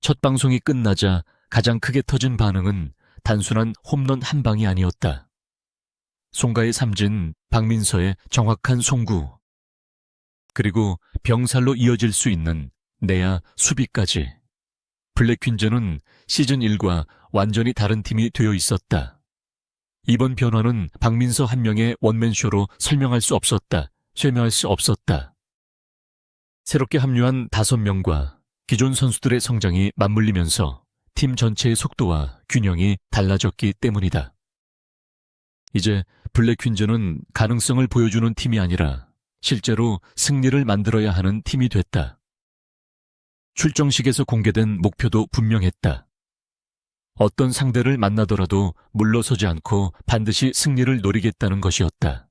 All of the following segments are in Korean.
첫 방송이 끝나자 가장 크게 터진 반응은 단순한 홈런 한 방이 아니었다. 송가의 삼진, 박민서의 정확한 송구, 그리고 병살로 이어질 수 있는 내야 수비까지. 블랙퀸즈는 시즌 1과 완전히 다른 팀이 되어 있었다. 이번 변화는 박민서 한 명의 원맨쇼로 설명할 수 없었다. 새롭게 합류한 5명과 기존 선수들의 성장이 맞물리면서 팀 전체의 속도와 균형이 달라졌기 때문이다. 이제 블랙퀸즈는 가능성을 보여주는 팀이 아니라 실제로 승리를 만들어야 하는 팀이 됐다. 출정식에서 공개된 목표도 분명했다. 어떤 상대를 만나더라도 물러서지 않고 반드시 승리를 노리겠다는 것이었다.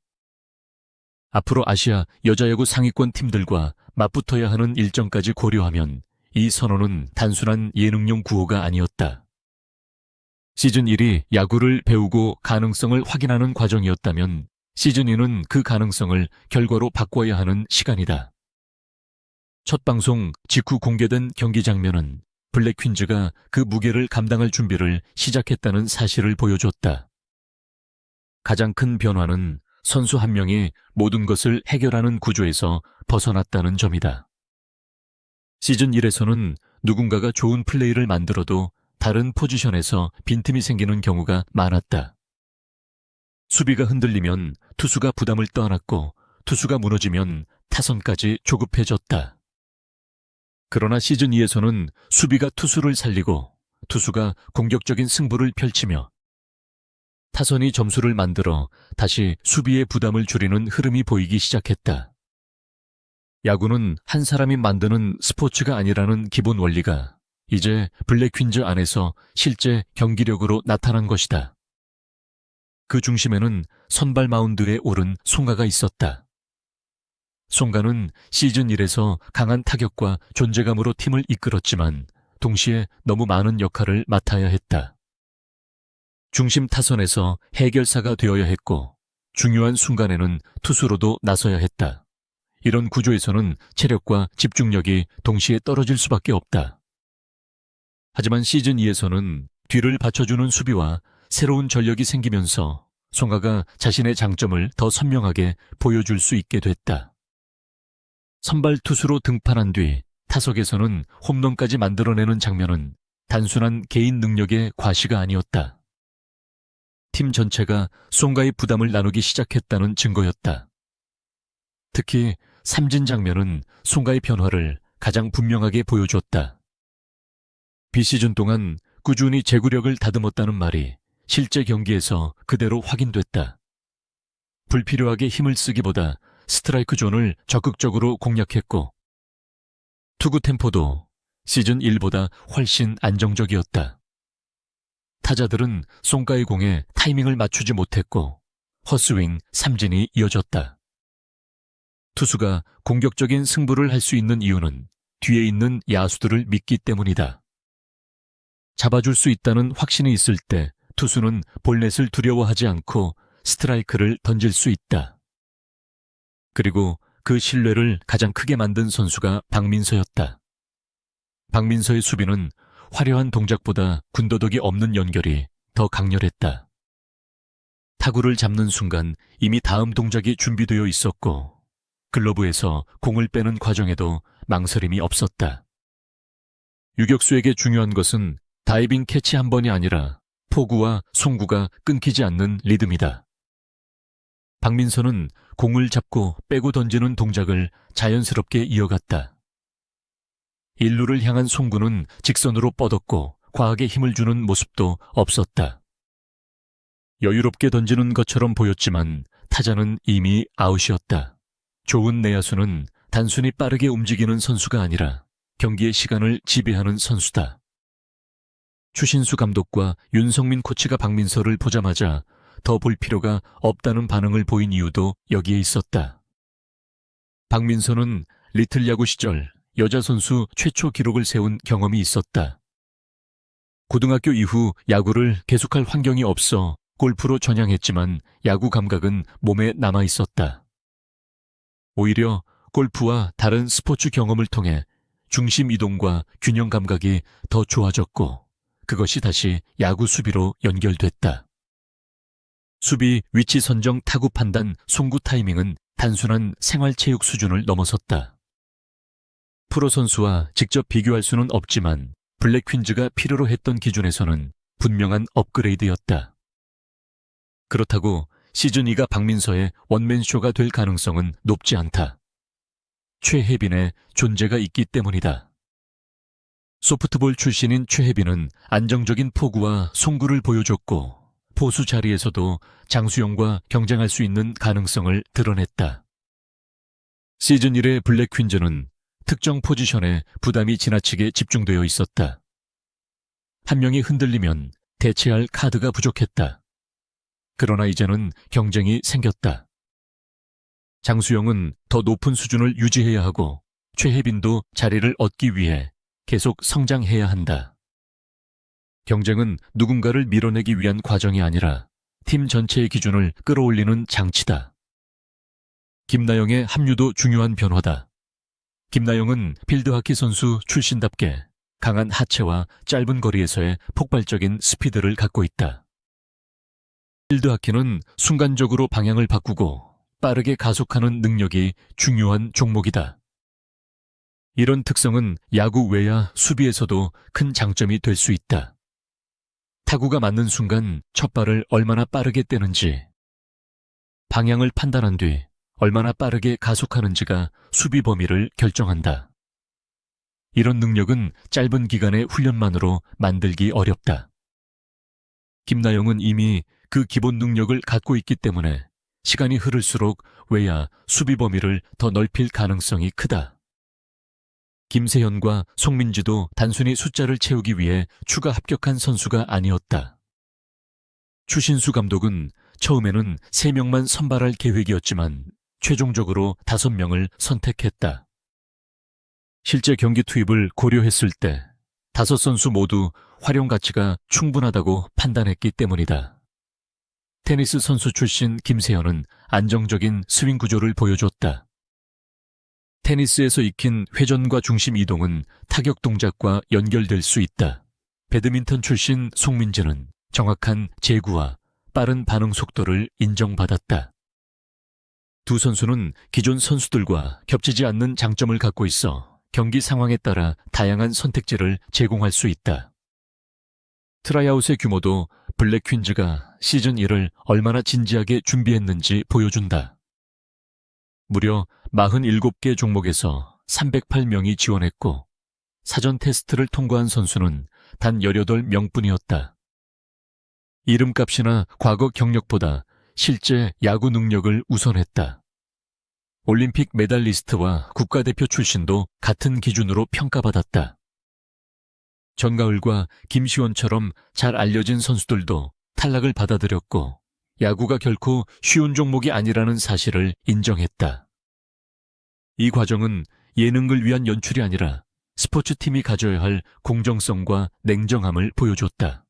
앞으로 아시아 여자야구 상위권 팀들과 맞붙어야 하는 일정까지 고려하면 이 선언은 단순한 예능용 구호가 아니었다. 시즌 1이 야구를 배우고 가능성을 확인하는 과정이었다면 시즌 2는 그 가능성을 결과로 바꿔야 하는 시간이다. 첫 방송 직후 공개된 경기 장면은 블랙퀸즈가 그 무게를 감당할 준비를 시작했다는 사실을 보여줬다. 가장 큰 변화는 선수 한 명이 모든 것을 해결하는 구조에서 벗어났다는 점이다. 시즌 1에서는 누군가가 좋은 플레이를 만들어도 다른 포지션에서 빈틈이 생기는 경우가 많았다. 수비가 흔들리면 투수가 부담을 떠안았고 투수가 무너지면 타선까지 조급해졌다. 그러나 시즌 2에서는 수비가 투수를 살리고 투수가 공격적인 승부를 펼치며 타선이 점수를 만들어 다시 수비의 부담을 줄이는 흐름이 보이기 시작했다. 야구는 한 사람이 만드는 스포츠가 아니라는 기본 원리가 이제 블랙퀸즈 안에서 실제 경기력으로 나타난 것이다. 그 중심에는 선발 마운드에 오른 송가가 있었다. 송가는 시즌 1에서 강한 타격과 존재감으로 팀을 이끌었지만 동시에 너무 많은 역할을 맡아야 했다. 중심 타선에서 해결사가 되어야 했고 중요한 순간에는 투수로도 나서야 했다. 이런 구조에서는 체력과 집중력이 동시에 떨어질 수밖에 없다. 하지만 시즌 2에서는 뒤를 받쳐주는 수비와 새로운 전력이 생기면서 송가가 자신의 장점을 더 선명하게 보여줄 수 있게 됐다. 선발 투수로 등판한 뒤 타석에서는 홈런까지 만들어내는 장면은 단순한 개인 능력의 과시가 아니었다. 팀 전체가 송가의 부담을 나누기 시작했다는 증거였다. 특히 삼진 장면은 송가의 변화를 가장 분명하게 보여줬다. 비시즌 동안 꾸준히 제구력을 다듬었다는 말이 실제 경기에서 그대로 확인됐다. 불필요하게 힘을 쓰기보다 스트라이크 존을 적극적으로 공략했고 투구 템포도 시즌 1보다 훨씬 안정적이었다. 타자들은 송가의 공에 타이밍을 맞추지 못했고 헛스윙, 삼진이 이어졌다. 투수가 공격적인 승부를 할 수 있는 이유는 뒤에 있는 야수들을 믿기 때문이다. 잡아줄 수 있다는 확신이 있을 때 투수는 볼넷을 두려워하지 않고 스트라이크를 던질 수 있다. 그리고 그 신뢰를 가장 크게 만든 선수가 박민서였다. 박민서의 수비는 화려한 동작보다 군더더기 없는 연결이 더 강렬했다. 타구를 잡는 순간 이미 다음 동작이 준비되어 있었고 글러브에서 공을 빼는 과정에도 망설임이 없었다. 유격수에게 중요한 것은 다이빙 캐치 한 번이 아니라 포구와 송구가 끊기지 않는 리듬이다. 박민서는 공을 잡고 빼고 던지는 동작을 자연스럽게 이어갔다. 1루를 향한 송구는 직선으로 뻗었고 과하게 힘을 주는 모습도 없었다. 여유롭게 던지는 것처럼 보였지만 타자는 이미 아웃이었다. 좋은 내야수는 단순히 빠르게 움직이는 선수가 아니라 경기의 시간을 지배하는 선수다. 추신수 감독과 윤성민 코치가 박민서를 보자마자 더 볼 필요가 없다는 반응을 보인 이유도 여기에 있었다. 박민서는 리틀 야구 시절 여자 선수 최초 기록을 세운 경험이 있었다. 고등학교 이후 야구를 계속할 환경이 없어 골프로 전향했지만 야구 감각은 몸에 남아 있었다. 오히려 골프와 다른 스포츠 경험을 통해 중심 이동과 균형 감각이 더 좋아졌고 그것이 다시 야구 수비로 연결됐다. 수비, 위치 선정, 타구 판단, 송구 타이밍은 단순한 생활체육 수준을 넘어섰다. 프로 선수와 직접 비교할 수는 없지만 블랙 퀸즈가 필요로 했던 기준에서는 분명한 업그레이드였다. 그렇다고 시즌 2가 박민서의 원맨쇼가 될 가능성은 높지 않다. 최혜빈의 존재가 있기 때문이다. 소프트볼 출신인 최혜빈은 안정적인 포구와 송구를 보여줬고 포수 자리에서도 장수영과 경쟁할 수 있는 가능성을 드러냈다. 시즌 1의 블랙 퀸즈는 특정 포지션에 부담이 지나치게 집중되어 있었다. 한 명이 흔들리면 대체할 카드가 부족했다. 그러나 이제는 경쟁이 생겼다. 장수영은 더 높은 수준을 유지해야 하고 최혜빈도 자리를 얻기 위해 계속 성장해야 한다. 경쟁은 누군가를 밀어내기 위한 과정이 아니라 팀 전체의 기준을 끌어올리는 장치다. 김나영의 합류도 중요한 변화다. 김나영은 필드하키 선수 출신답게 강한 하체와 짧은 거리에서의 폭발적인 스피드를 갖고 있다. 필드하키는 순간적으로 방향을 바꾸고 빠르게 가속하는 능력이 중요한 종목이다. 이런 특성은 야구 외야 수비에서도 큰 장점이 될 수 있다. 타구가 맞는 순간 첫 발을 얼마나 빠르게 떼는지, 방향을 판단한 뒤 얼마나 빠르게 가속하는지가 수비 범위를 결정한다. 이런 능력은 짧은 기간의 훈련만으로 만들기 어렵다. 김나영은 이미 그 기본 능력을 갖고 있기 때문에 시간이 흐를수록 외야 수비 범위를 더 넓힐 가능성이 크다. 김세현과 송민지도 단순히 숫자를 채우기 위해 추가 합격한 선수가 아니었다. 추신수 감독은 처음에는 3명만 선발할 계획이었지만 최종적으로 5명을 선택했다. 실제 경기 투입을 고려했을 때 5선수 모두 활용 가치가 충분하다고 판단했기 때문이다. 테니스 선수 출신 김세현은 안정적인 스윙 구조를 보여줬다. 테니스에서 익힌 회전과 중심 이동은 타격 동작과 연결될 수 있다. 배드민턴 출신 송민지는 정확한 제구와 빠른 반응 속도를 인정받았다. 두 선수는 기존 선수들과 겹치지 않는 장점을 갖고 있어 경기 상황에 따라 다양한 선택지를 제공할 수 있다. 트라이아웃의 규모도 블랙 퀸즈가 시즌 1을 얼마나 진지하게 준비했는지 보여준다. 무려 47개 종목에서 308명이 지원했고 사전 테스트를 통과한 선수는 단 18명뿐이었다. 이름값이나 과거 경력보다 실제 야구 능력을 우선했다. 올림픽 메달리스트와 국가대표 출신도 같은 기준으로 평가받았다. 전가을과 김시원처럼 잘 알려진 선수들도 탈락을 받아들였고 야구가 결코 쉬운 종목이 아니라는 사실을 인정했다. 이 과정은 예능을 위한 연출이 아니라 스포츠팀이 가져야 할 공정성과 냉정함을 보여줬다.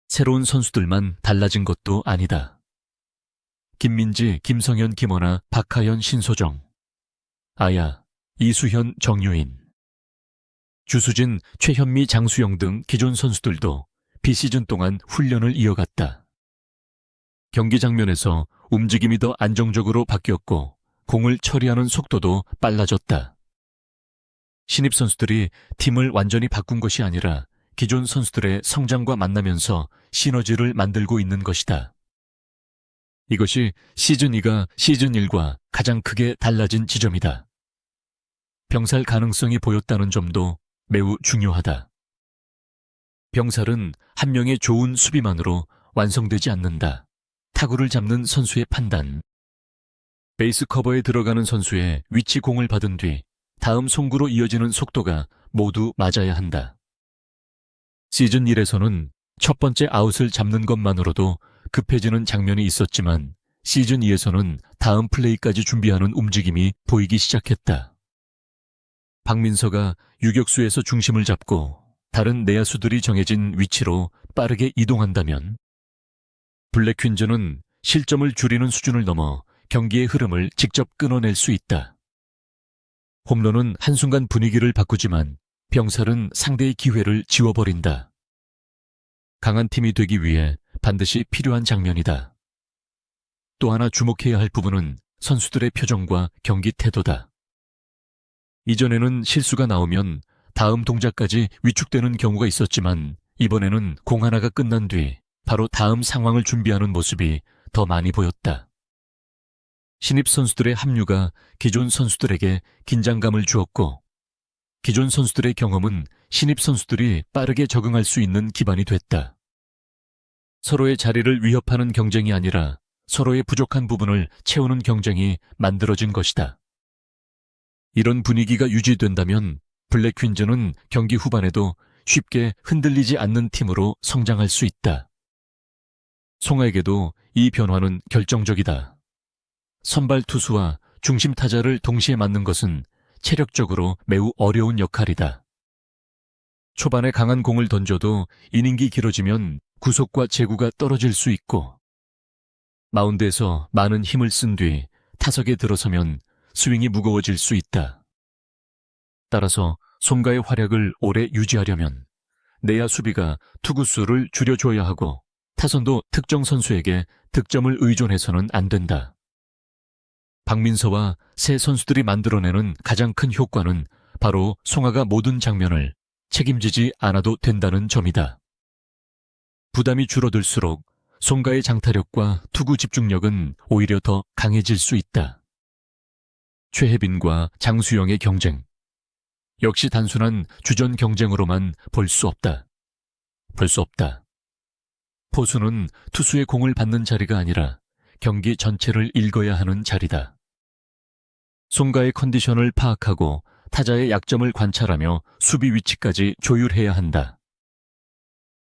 새로운 선수들만 달라진 것도 아니다. 김민지, 김성현, 김원아, 박하연, 신소정, 아야, 이수현, 정유인, 주수진, 최현미, 장수영 등 기존 선수들도 비시즌 동안 훈련을 이어갔다. 경기 장면에서 움직임이 더 안정적으로 바뀌었고 공을 처리하는 속도도 빨라졌다. 신입 선수들이 팀을 완전히 바꾼 것이 아니라 기존 선수들의 성장과 만나면서 시너지를 만들고 있는 것이다. 이것이 시즌 2가 시즌 1과 가장 크게 달라진 지점이다. 병살 가능성이 보였다는 점도 매우 중요하다. 병살은 한 명의 좋은 수비만으로 완성되지 않는다. 타구를 잡는 선수의 판단, 베이스 커버에 들어가는 선수의 위치 공을 받은 뒤 다음 송구로 이어지는 속도가 모두 맞아야 한다. 시즌 1에서는 첫 번째 아웃을 잡는 것만으로도 급해지는 장면이 있었지만 시즌 2에서는 다음 플레이까지 준비하는 움직임이 보이기 시작했다. 박민서가 유격수에서 중심을 잡고 다른 내야수들이 정해진 위치로 빠르게 이동한다면 블랙 퀸즈는 실점을 줄이는 수준을 넘어 경기의 흐름을 직접 끊어낼 수 있다. 홈런은 한순간 분위기를 바꾸지만 병살은 상대의 기회를 지워버린다. 강한 팀이 되기 위해 반드시 필요한 장면이다. 또 하나 주목해야 할 부분은 선수들의 표정과 경기 태도다. 이전에는 실수가 나오면 다음 동작까지 위축되는 경우가 있었지만 이번에는 공 하나가 끝난 뒤 바로 다음 상황을 준비하는 모습이 더 많이 보였다. 신입 선수들의 합류가 기존 선수들에게 긴장감을 주었고, 기존 선수들의 경험은 신입 선수들이 빠르게 적응할 수 있는 기반이 됐다. 서로의 자리를 위협하는 경쟁이 아니라 서로의 부족한 부분을 채우는 경쟁이 만들어진 것이다. 이런 분위기가 유지된다면 블랙 퀸즈는 경기 후반에도 쉽게 흔들리지 않는 팀으로 성장할 수 있다. 송아에게도 이 변화는 결정적이다. 선발 투수와 중심 타자를 동시에 맞는 것은 체력적으로 매우 어려운 역할이다. 초반에 강한 공을 던져도 이닝이 길어지면 구속과 제구가 떨어질 수 있고, 마운드에서 많은 힘을 쓴 뒤 타석에 들어서면 스윙이 무거워질 수 있다. 따라서 송가의 활약을 오래 유지하려면 내야 수비가 투구수를 줄여줘야 하고, 타선도 특정 선수에게 득점을 의존해서는 안 된다. 박민서와 새 선수들이 만들어내는 가장 큰 효과는 바로 송아가 모든 장면을 책임지지 않아도 된다는 점이다. 부담이 줄어들수록 송가의 장타력과 투구 집중력은 오히려 더 강해질 수 있다. 최혜빈과 장수영의 경쟁. 역시 단순한 주전 경쟁으로만 볼 수 없다. 포수는 투수의 공을 받는 자리가 아니라 경기 전체를 읽어야 하는 자리다. 송가의 컨디션을 파악하고 타자의 약점을 관찰하며 수비 위치까지 조율해야 한다.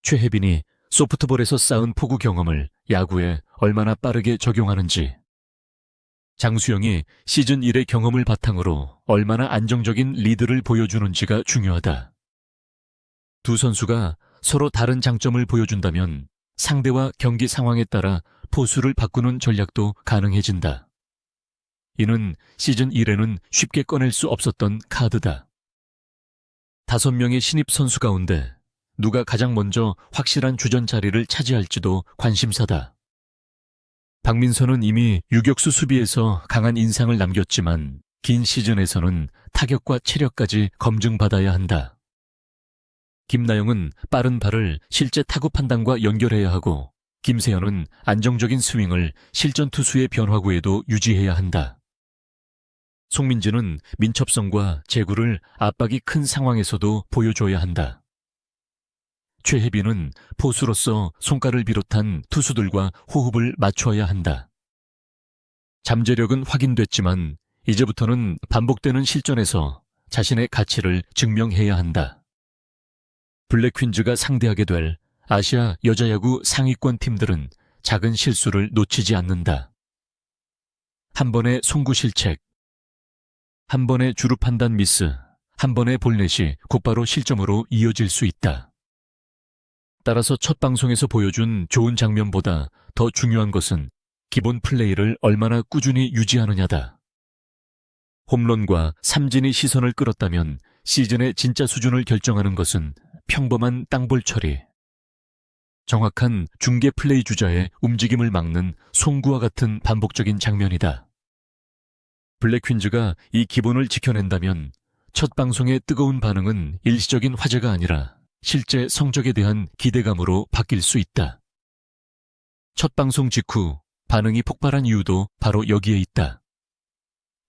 최혜빈이 소프트볼에서 쌓은 포구 경험을 야구에 얼마나 빠르게 적용하는지, 장수영이 시즌 1의 경험을 바탕으로 얼마나 안정적인 리드를 보여주는지가 중요하다. 두 선수가 서로 다른 장점을 보여준다면 상대와 경기 상황에 따라 포수를 바꾸는 전략도 가능해진다. 이는 시즌 1에는 쉽게 꺼낼 수 없었던 카드다. 5명의 신입 선수 가운데 누가 가장 먼저 확실한 주전 자리를 차지할지도 관심사다. 박민서는 이미 유격수 수비에서 강한 인상을 남겼지만 긴 시즌에서는 타격과 체력까지 검증받아야 한다. 김나영은 빠른 발을 실제 타구 판단과 연결해야 하고, 김세현은 안정적인 스윙을 실전 투수의 변화구에도 유지해야 한다. 송민지는 민첩성과 제구를 압박이 큰 상황에서도 보여줘야 한다. 최혜빈은 포수로서 송가를 비롯한 투수들과 호흡을 맞춰야 한다. 잠재력은 확인됐지만 이제부터는 반복되는 실전에서 자신의 가치를 증명해야 한다. 블랙 퀸즈가 상대하게 될 아시아 여자야구 상위권 팀들은 작은 실수를 놓치지 않는다. 한 번의 송구 실책, 한 번의 주루 판단 미스, 한 번의 볼넷이 곧바로 실점으로 이어질 수 있다. 따라서 첫 방송에서 보여준 좋은 장면보다 더 중요한 것은 기본 플레이를 얼마나 꾸준히 유지하느냐다. 홈런과 삼진이 시선을 끌었다면 시즌의 진짜 수준을 결정하는 것은 평범한 땅볼 처리, 정확한 중계 플레이 주자의 움직임을 막는 송구와 같은 반복적인 장면이다. 블랙 퀸즈가 이 기본을 지켜낸다면 첫 방송의 뜨거운 반응은 일시적인 화제가 아니라 실제 성적에 대한 기대감으로 바뀔 수 있다. 첫 방송 직후 반응이 폭발한 이유도 바로 여기에 있다.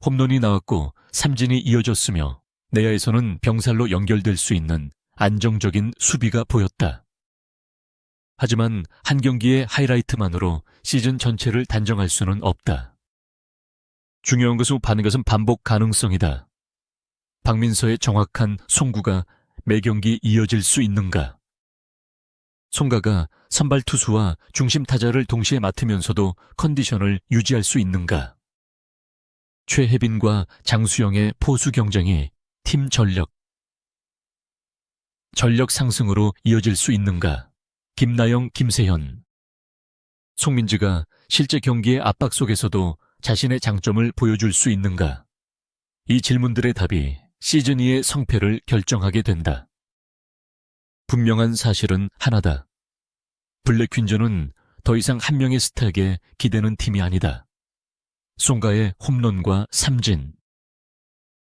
홈런이 나왔고 삼진이 이어졌으며 내야에서는 병살로 연결될 수 있는 안정적인 수비가 보였다. 하지만 한 경기의 하이라이트만으로 시즌 전체를 단정할 수는 없다. 중요한 것은 반복 가능성이다. 박민서의 정확한 송구가 매 경기 이어질 수 있는가? 송가가 선발 투수와 중심 타자를 동시에 맡으면서도 컨디션을 유지할 수 있는가? 최혜빈과 장수영의 포수 경쟁이 팀 전력 상승으로 이어질 수 있는가? 김나영, 김세현. 송민지가 실제 경기의 압박 속에서도 자신의 장점을 보여줄 수 있는가? 이 질문들의 답이 시즌 2의 성패를 결정하게 된다. 분명한 사실은 하나다. 블랙 퀸즈는 더 이상 한 명의 스타에게 기대는 팀이 아니다. 송가의 홈런과 삼진,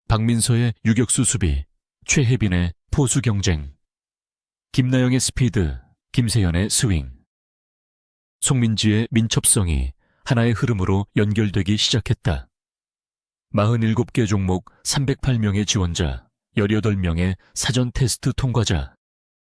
박민서의 유격수 수비, 최혜빈의 포수 경쟁, 김나영의 스피드, 김세현의 스윙, 송민지의 민첩성이 하나의 흐름으로 연결되기 시작했다. 47개 종목 308명의 지원자, 18명의 사전 테스트 통과자,